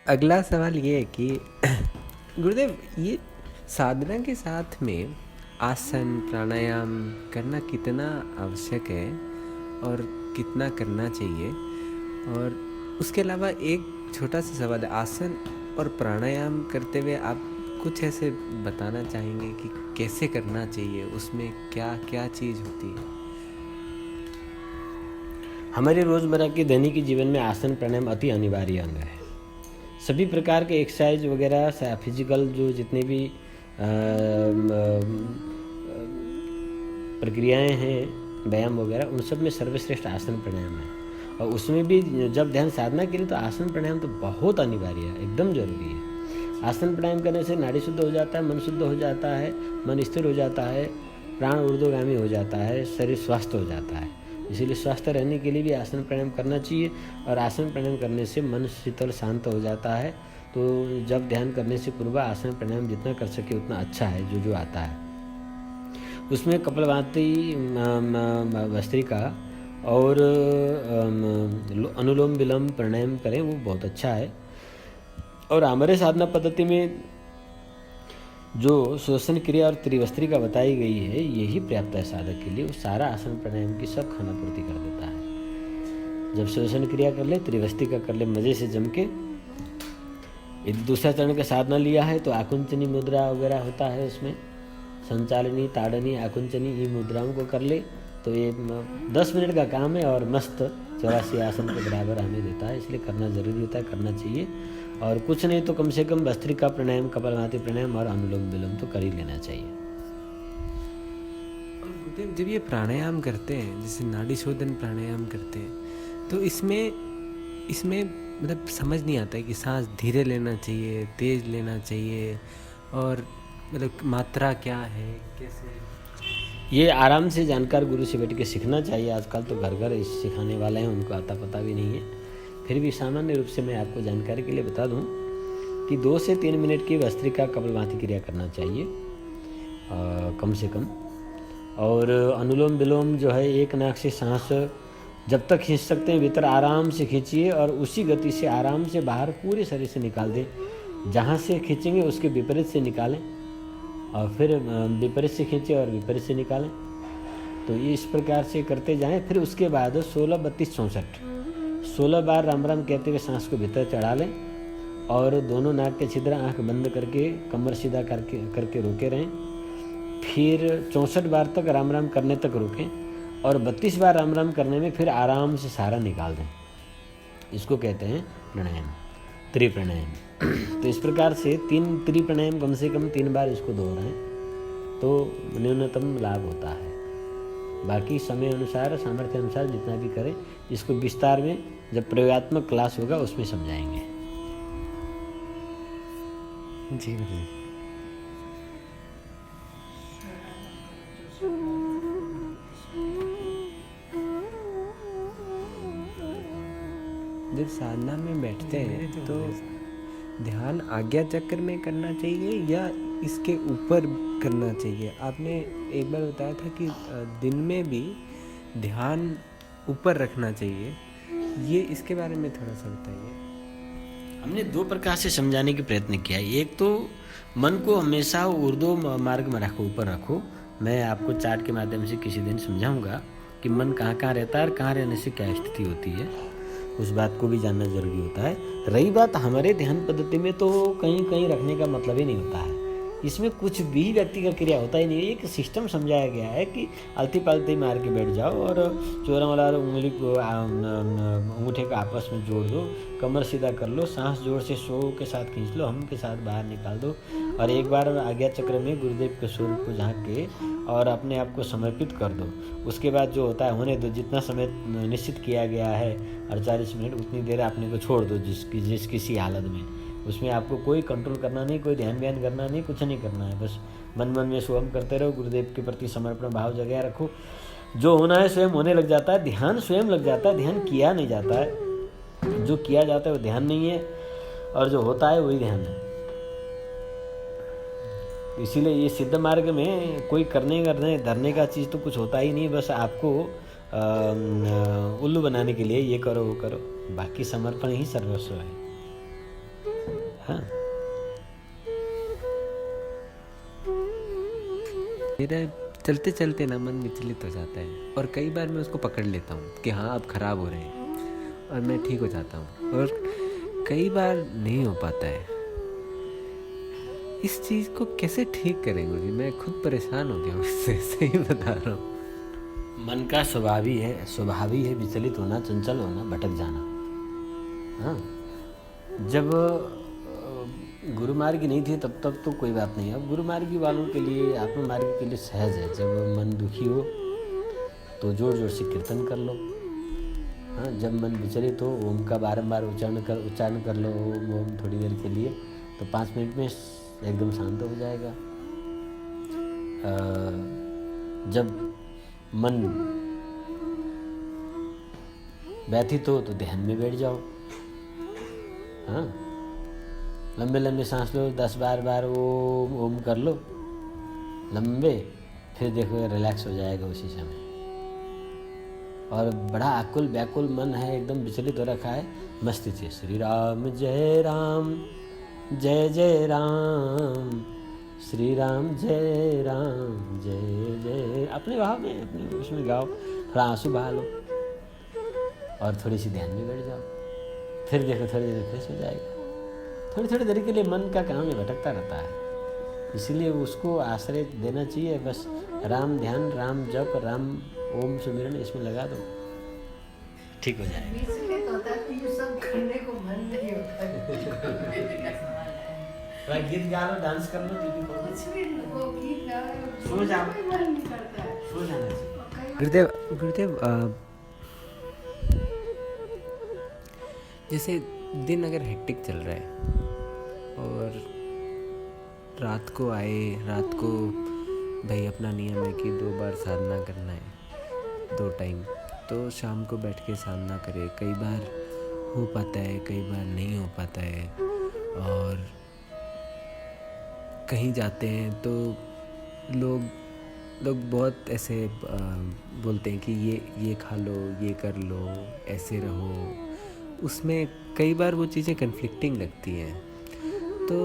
अगला सवाल ये है कि गुरुदेव, ये साधना के साथ में आसन प्राणायाम करना कितना आवश्यक है और कितना करना चाहिए? और उसके अलावा एक छोटा सा सवाल है, आसन और प्राणायाम करते हुए आप कुछ ऐसे बताना चाहेंगे कि कैसे करना चाहिए, उसमें क्या क्या चीज़ होती है? हमारे रोज़मर्रा के दैनिक जीवन में आसन प्राणायाम अति अनिवार्य अंग है। सभी प्रकार के एक्सरसाइज वगैरह फिजिकल जो जितने भी प्रक्रियाएं हैं, व्यायाम वगैरह, उन सब में सर्वश्रेष्ठ आसन प्राणायाम है। और उसमें भी जब ध्यान साधना के लिए तो आसन प्राणायाम तो बहुत अनिवार्य है, एकदम जरूरी है। आसन प्राणायाम करने से नाड़ी शुद्ध हो जाता है, मन शुद्ध हो जाता है, मन स्थिर हो जाता है, प्राण ऊर्ध्वगामी हो जाता है, शरीर स्वस्थ हो जाता है। इसीलिए स्वस्थ रहने के लिए भी आसन प्राणायाम करना चाहिए। और आसन प्राणायाम करने से मन शीतल शांत हो जाता है। तो जब ध्यान करने से पूर्व आसन प्राणायाम जितना कर सके उतना अच्छा है। जो आता है उसमें कपालभाति, भस्त्रिका और अनुलोम विलोम प्राणायाम करें, वो बहुत अच्छा है। और हमारे साधना पद्धति में जो श्वसन क्रिया और त्रिवस्त्रिका बताई गई है, यही पर्याप्त है साधक के लिए। वो सारा आसन प्राणायाम की सब खाना पूर्ति कर देता है। जब श्वसन क्रिया कर ले, त्रिवस्त्रिका कर ले मजे से जम के, यदि दूसरा चरण का साधना लिया है तो आकुंचनी मुद्रा वगैरह होता है, उसमें संचालनी, ताड़नी, आकुंचनी, ये मुद्राओं को कर ले तो ये 10 मिनट का काम है और मस्त 84 आसन के बराबर हमें देता है। इसलिए करना जरूरी होता है, करना चाहिए। और कुछ नहीं तो कम से कम भस्त्रिका प्राणायाम, कपालभाति प्राणायाम और अनुलोम विलोम तो कर ही लेना चाहिए। और गुरुदेव, जब ये प्राणायाम करते हैं, जैसे नाड़ी शोधन प्राणायाम करते हैं, तो इसमें मतलब समझ नहीं आता है कि सांस धीरे लेना चाहिए, तेज लेना चाहिए, और मतलब मात्रा क्या है, कैसे? ये आराम से जानकार गुरु से बैठ के सीखना चाहिए। आजकल तो घर घर सिखाने वाले हैं, उनको आता पता भी नहीं है। फिर भी सामान्य रूप से मैं आपको जानकारी के लिए बता दूं कि 2 से 3 मिनट की भस्त्रिका कपालभाति क्रिया करना चाहिए कम से कम। और अनुलोम विलोम जो है, एक नाक से सांस जब तक खींच सकते हैं भीतर आराम से खींचिए और उसी गति से आराम से बाहर पूरे शरीर से निकाल दें। जहाँ से खींचेंगे उसके विपरीत से निकालें, और फिर विपरीत से खींचे और विपरीत से निकालें। तो ये इस प्रकार से करते जाएं। फिर उसके बाद 16, 32, 64 16 बार राम राम कहते हुए सांस को भीतर चढ़ा लें और दोनों नाक के छिद्र आंख बंद करके कमर सीधा करके रोके रहें। फिर 64 बार तक राम राम करने तक रोकें और 32 बार राम राम करने में फिर आराम से सारा निकाल दें। इसको कहते हैं प्राणायाम, त्रिप्राणायाम। तो इस प्रकार से 3 त्रिप्राणायाम कम से कम 3 बार इसको दोहराएं तो न्यूनतम लाभ होता है। बाकी समय अनुसार, सामर्थ्य अनुसार जितना भी करें। इसको विस्तार में जब प्रयोगात्मक क्लास होगा उसमें समझाएंगे। जी गुरुदेव। जब साधना में बैठते हैं तो ध्यान आज्ञा चक्र में करना चाहिए या इसके ऊपर करना चाहिए? आपने एक बार बताया था कि दिन में भी ध्यान ऊपर रखना चाहिए, ये इसके बारे में थोड़ा सा बताइए। हमने 2 प्रकार से समझाने की प्रयत्न किया है। एक तो मन को हमेशा ऊर्ध्व मार्ग में रखो, ऊपर रखो। मैं आपको चार्ट के माध्यम से किसी दिन समझाऊंगा कि मन कहाँ कहाँ रहता है और कहाँ रहने से क्या स्थिति होती है। उस बात को भी जानना जरूरी होता है। रही बात हमारे ध्यान पद्धति में, तो कहीं कहीं रखने का मतलब ही नहीं होता है। इसमें कुछ भी व्यक्ति का क्रिया होता ही नहीं है। एक सिस्टम समझाया गया है कि आलती पालती मार के बैठ जाओ और चोरा वाला उंगली को अंगूठे को आपस में जोड़ दो, कमर सीधा कर लो, सांस जोर से सो के साथ खींच लो, हम के साथ बाहर निकाल दो, और एक बार आज्ञा चक्र में गुरुदेव के स्वरूप को झांक के और अपने आप को समर्पित कर दो। उसके बाद जो होता है होने दो। जितना समय निश्चित किया गया है 48 मिनट, उतनी देर अपने को छोड़ दो जिस किसी हालत में। उसमें आपको कोई कंट्रोल करना नहीं, कोई ध्यान बयान करना नहीं, कुछ नहीं करना है। बस मन मन में स्वयं करते रहो, गुरुदेव के प्रति समर्पण भाव जगाए रखो। जो होना है स्वयं होने लग जाता है, ध्यान स्वयं लग जाता है, ध्यान किया नहीं जाता है। जो किया जाता है वो ध्यान नहीं है, और जो होता है वही ध्यान है। इसीलिए ये सिद्ध मार्ग में कोई करने धरने का चीज़ तो कुछ होता ही नहीं। बस आपको उल्लू बनाने के लिए ये करो वो करो, बाकी समर्पण ही सर्वस्व है। हाँ, मेरा चलते चलते ना मन विचलित हो जाता है और कई बार मैं उसको पकड़ लेता हूँ कि हाँ अब खराब हो रहे हैं और मैं ठीक हो जाता हूँ, और कई बार नहीं हो पाता है। इस चीज़ को कैसे ठीक करें गुरुजी? मैं खुद परेशान हो गया हूँ इससे, सही बता रहा हूँ। मन का स्वभाव ही है विचलित होना, चंचल होना, भटक जाना। हाँ, जब गुरु मार्ग नहीं थे तब तो कोई बात नहीं। अब गुरु मार्गी वालों के लिए, आत्म मार्ग के लिए सहज है। जब मन दुखी हो तो जोर जोर से कीर्तन कर लो। हाँ, जब मन विचलित हो ओम का बारंबार उच्चारण कर लो, ओम ओम थोड़ी देर के लिए, तो 5 मिनट में एकदम शांत हो जाएगा। जब मन व्यथित हो तो ध्यान में बैठ जाओ। हाँ, लंबे लंबे सांस लो, 10-12 बार ओम ओम कर लो लंबे, फिर देखो रिलैक्स हो जाएगा उसी समय। और बड़ा आकुल व्याकुल मन है, एकदम विचलित हो रखा है, मस्ती से श्री राम जय राम जय जय राम, श्री राम जय राम जय जय, अपने भाव में अपने उसमें गाओ, थोड़ा आंसू बहा लो और थोड़ी सी ध्यान में बैठ जाओ। फिर देखो थोड़ी देर फ्रेश हो जाएगा। थोड़ी देर के लिए मन का काम में भटकता रहता है, इसीलिए उसको आश्रय देना चाहिए। बस राम ध्यान, राम जप, राम ओम सुमिरन इसमें लगा दो, ठीक हो जाएगा। इसलिए तो होता है कि ये सब करने को मन नहीं होता थोड़ा गीत गा लो, डांस कर लो, टीवी खोलो, कुछ भी वो गीत गाओ, सो जाओ, कोई मन नहीं करता है। सो जाना चाहिए। गुरुदेव जैसे दिन अगर हेक्टिक चल रहा है और रात को भाई अपना नियम है कि 2 बार साधना करना है, 2 टाइम, तो शाम को बैठ के साधना करे। कई बार हो पाता है, कई बार नहीं हो पाता है। और कहीं जाते हैं तो लोग बहुत ऐसे बोलते हैं कि ये खा लो, ये कर लो, ऐसे रहो। उसमें कई बार वो चीज़ें कन्फ्लिक्टिंग लगती हैं। तो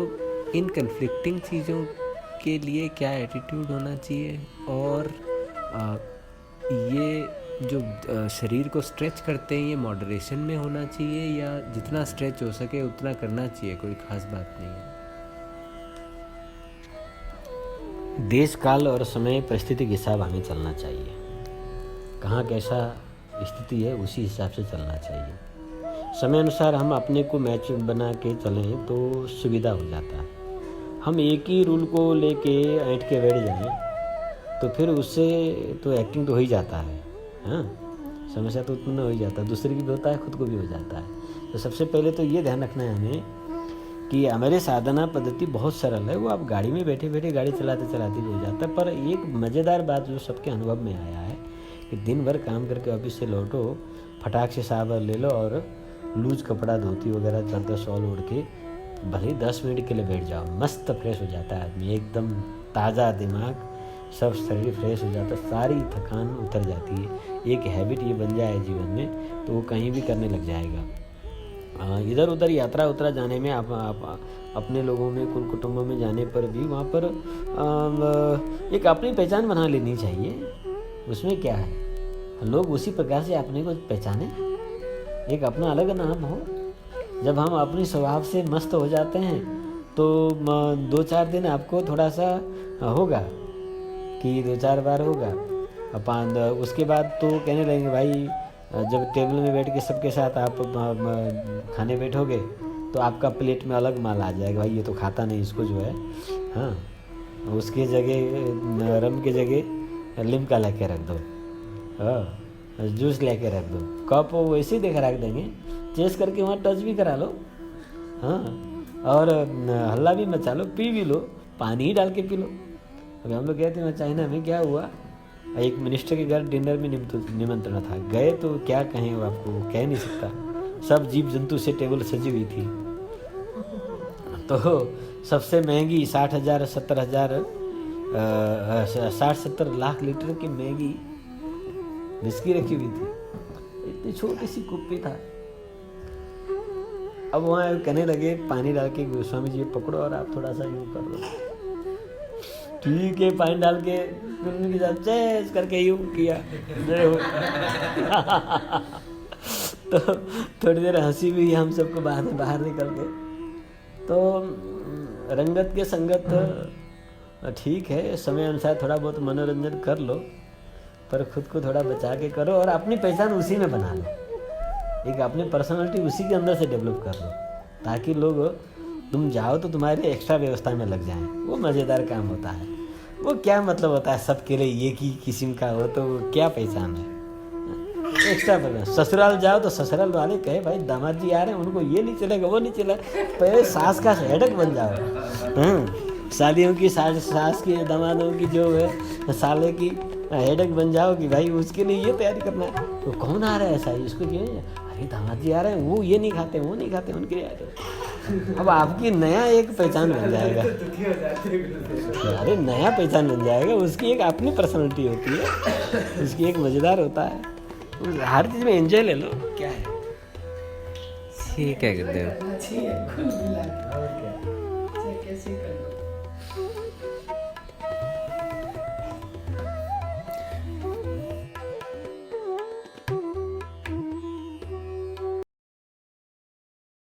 इन कन्फ्लिक्टिंग चीज़ों के लिए क्या एटीट्यूड होना चाहिए? और ये जो शरीर को स्ट्रेच करते हैं, ये मॉडरेशन में होना चाहिए या जितना स्ट्रेच हो सके उतना करना चाहिए, कोई ख़ास बात नहीं है? देश काल और समय परिस्थिति के हिसाब हमें चलना चाहिए। कहाँ कैसा स्थिति है उसी हिसाब से चलना चाहिए। समय अनुसार हम अपने को मैच बना के चलें तो सुविधा हो जाता है। हम एक ही रूल को लेके ऐंठ के बैठ जाएं तो फिर उससे तो एक्टिंग तो हो ही जाता है। हाँ, समस्या तो उत्पन्न हो ही जाता है, दूसरे की भी होता है, खुद को भी हो जाता है। तो सबसे पहले तो ये ध्यान रखना है हमें कि हमारे साधना पद्धति बहुत सरल है। वो आप गाड़ी में बैठे बैठे गाड़ी चलाते चलाते भी हो जाता है। पर एक मज़ेदार बात जो सबके अनुभव में आया है कि दिन भर काम करके ऑफिस से लौटो, फटाक से सावर ले लो और लूज कपड़ा, धोती वगैरह, चादर शॉल ओढ़ के भले 10 मिनट के लिए बैठ जाओ, मस्त फ्रेश हो जाता है आदमी, एकदम ताज़ा दिमाग, सब शरीर फ्रेश हो जाता है, सारी थकान उतर जाती है। एक हैबिट ये बन जाए जीवन में तो वो कहीं भी करने लग जाएगा। इधर उधर यात्रा उतरा जाने में आप अपने लोगों में, कुल कुटुंबों में जाने पर भी वहाँ पर एक अपनी पहचान बना लेनी चाहिए। उसमें क्या है, लोग उसी प्रकार से अपने को पहचाने, एक अपना अलग नाम हो। जब हम अपने स्वभाव से मस्त हो जाते हैं तो 2-4 दिन आपको थोड़ा सा होगा कि 2-4 बार होगा, उसके बाद तो कहने लगेंगे भाई, जब टेबल में बैठ के सबके साथ आप खाने बैठोगे तो आपका प्लेट में अलग माल आ जाएगा, भाई ये तो खाता नहीं, इसको जो है, हाँ, उसके जगह रम के जगह लिम्का लेके रख दो, हाँ, जूस लेके रख दो, कप वैसे ही देखा रख देंगे, चेस करके वहाँ टच भी करा लो, हाँ, और हल्ला भी मचा लो, पी भी लो, पानी ही डाल के पी लो। अभी हम लोग गए थे चाइना में, क्या हुआ, एक मिनिस्टर के घर डिनर में निमंत्रण था, गए तो क्या कहें, वो आपको कह नहीं सकता, सब जीव जंतु से टेबल सजी हुई थी। तो सबसे महंगी 60,000 70,000 60-70 लाख लीटर की महंगी विस्की रखी हुई थी, इतनी छोटी सी कुप्पी था। अब वहाँ कहने लगे पानी डाल के गोस्वामी जी पकड़ो और आप थोड़ा सा यूँ कर लो। ठीक है, पानी डाल के उनके साथ चैस करके यूँ किया। तो थोड़ी देर हंसी भी हम सबको बाहर निकल के। तो रंगत के संगत ठीक है, समय अनुसार थोड़ा बहुत मनोरंजन कर लो, पर खुद को थोड़ा बचा के करो और अपनी पहचान उसी में बना लो। एक अपनी पर्सनालिटी उसी के अंदर से डेवलप कर लो, ताकि लोग तुम जाओ तो तुम्हारी एक्स्ट्रा व्यवस्था में लग जाएं। वो मज़ेदार काम होता है। वो क्या मतलब होता है सबके लिए एक ही किस्म का हो, तो वो क्या पहचान है एक्स्ट्रा पर। ससुराल जाओ तो ससुराल वाले कहे भाई दामाद जी आ रहे हैं, उनको ये नहीं चलेगा वो नहीं चलेगा, पहले सास का हेडक बन जाओ। शादियों की सास की दामादों की जो है साले की हेडक बन जाओ कि भाई उसके लिए ये तैयारी करना है। तो कौन आ रहा है ऐसा, इसको क्यों, अरे दामाद जी आ रहे हैं, वो ये नहीं खाते वो नहीं खाते, उनके लिए आ रहे। अब आपकी नया एक पहचान बन जाएगा। अरे नया पहचान बन जाएगा, उसकी एक अपनी पर्सनैलिटी होती है, उसकी एक मज़ेदार होता है। हर चीज़ में एंजॉय ले लो, क्या है। ठीक है गुरुदेव। अच्छी है, कुल मिला के। और क्या, चाहे कैसे कर लो।